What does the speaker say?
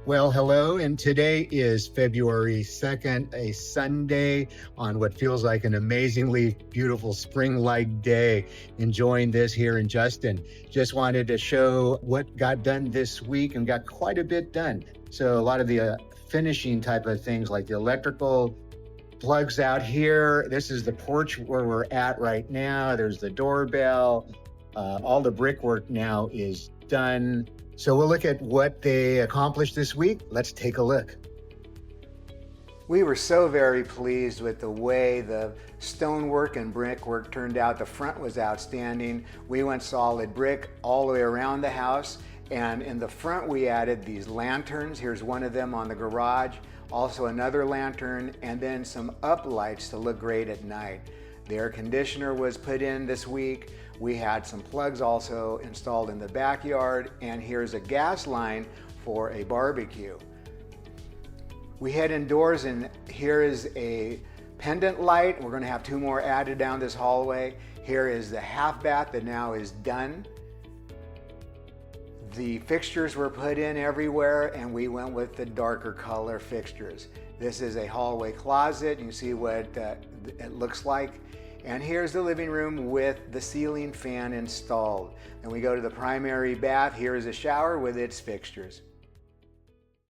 Well, hello, and today is February 2nd, a Sunday on what feels like an amazingly beautiful spring-like day. Enjoying this here in Justin. Just wanted to show what got done this week and got quite a bit done. So a lot of the finishing type of things like the electrical plugs out here. This is the porch where we're at right now. There's the doorbell. All the brickwork now is done. So we'll look at what they accomplished this week. Let's take a look. We were so very pleased with the way the stonework and brickwork turned out. The front was outstanding. We went solid brick all the way around the house. And in the front, we added these lanterns. Here's one of them on the garage. Also another lantern, and then some uplights to look great at night. The air conditioner was put in this week. We had some plugs also installed in the backyard, and here's a gas line for a barbecue. We head indoors, and here is a pendant light. We're going to have two more added down this hallway. Here is the half bath that now is done. The fixtures were put in everywhere, and we went with the darker color fixtures. This is a hallway closet. You can see what it looks like. And here's the living room with the ceiling fan installed. And we go to the primary bath. Here is a shower with its fixtures.